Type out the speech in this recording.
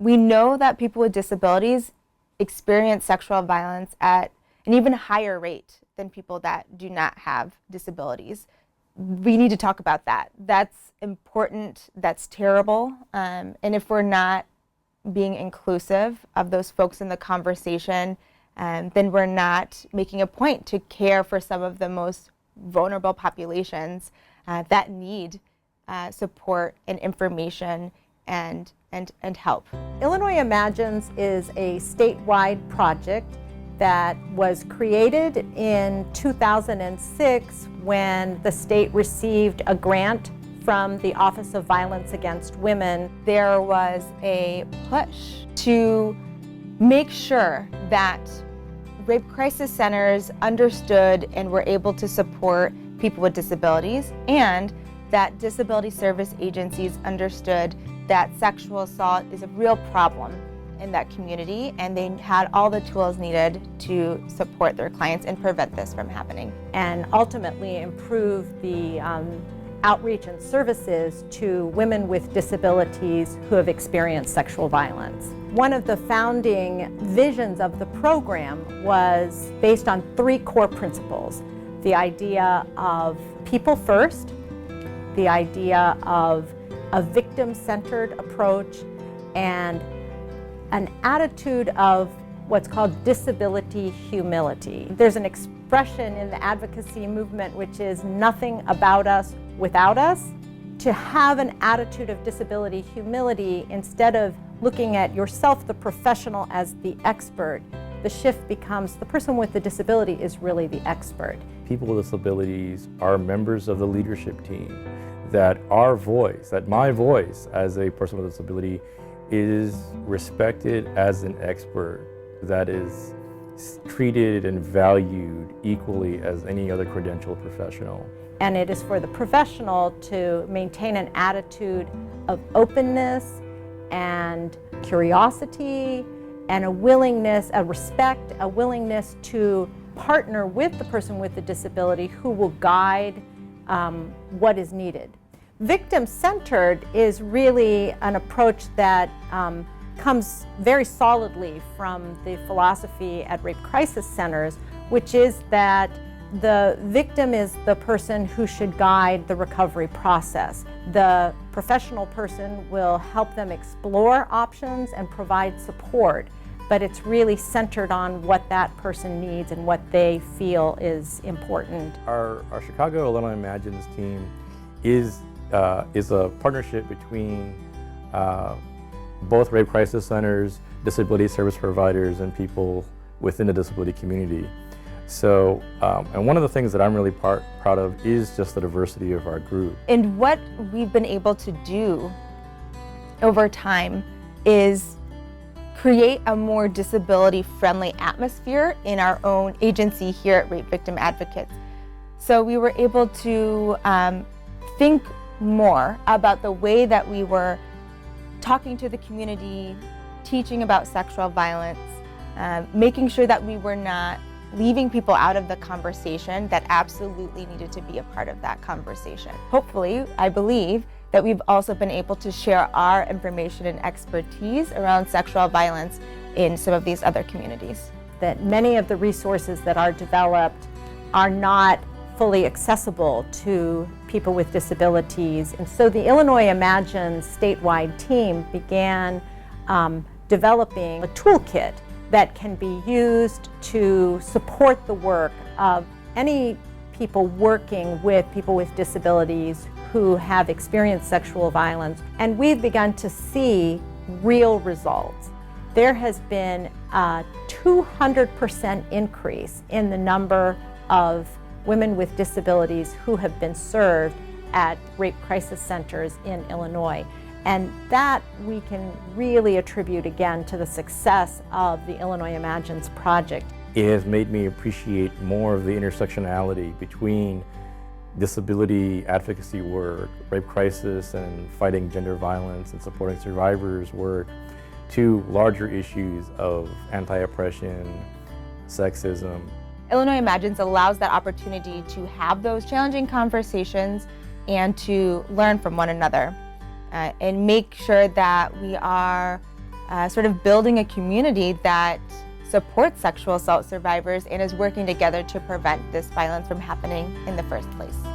We know that people with disabilities experience sexual violence at an even higher rate than people that do not have disabilities. We need to talk about that. That's important, that's terrible, and if we're not being inclusive of those folks in the conversation, then we're not making a point to care for some of the most vulnerable populations that need support and information and help. Illinois Imagines is a statewide project that was created in 2006 when the state received a grant from the Office of Violence Against Women. There was a push to make sure that rape crisis centers understood and were able to support people with disabilities, and that disability service agencies understood that sexual assault is a real problem in that community, and they had all the tools needed to support their clients and prevent this from happening. And ultimately improve the outreach and services to women with disabilities who have experienced sexual violence. One of the founding visions of the program was based on 3 core principles: the idea of people first, the idea of a victim-centered approach, and an attitude of what's called disability humility. There's an expression in the advocacy movement which is nothing about us without us. To have an attitude of disability humility, instead of looking at yourself, the professional, as the expert, the shift becomes the person with the disability is really the expert. People with disabilities are members of the leadership team, that our voice, that my voice as a person with a disability is respected as an expert, that is treated and valued equally as any other credentialed professional. And it is for the professional to maintain an attitude of openness and curiosity and a willingness, a respect, a willingness to partner with the person with the disability who will guide what is needed. Victim-centered is really an approach that comes very solidly from the philosophy at rape crisis centers, which is that the victim is the person who should guide the recovery process. The professional person will help them explore options and provide support, but it's really centered on what that person needs and what they feel is important. Our Chicago Illinois Imagines team is a partnership between both rape crisis centers, disability service providers, and people within the disability community. So, and one of the things that I'm really proud of is just the diversity of our group. And what we've been able to do over time is create a more disability-friendly atmosphere in our own agency here at Rape Victim Advocates. So we were able to think more about the way that we were talking to the community, teaching about sexual violence, making sure that we were not leaving people out of the conversation that absolutely needed to be a part of that conversation. Hopefully, I believe that we've also been able to share our information and expertise around sexual violence in some of these other communities. That many of the resources that are developed are not fully accessible to people with disabilities. And so the Illinois Imagines statewide team began developing a toolkit that can be used to support the work of any people working with people with disabilities who have experienced sexual violence. And we've begun to see real results. There has been a 200% increase in the number of women with disabilities who have been served at rape crisis centers in Illinois. And that we can really attribute again to the success of the Illinois Imagines project. It has made me appreciate more of the intersectionality between disability advocacy work, rape crisis and fighting gender violence and supporting survivors work, to larger issues of anti-oppression, sexism. Illinois Imagines allows that opportunity to have those challenging conversations and to learn from one another and make sure that we are sort of building a community that supports sexual assault survivors and is working together to prevent this violence from happening in the first place.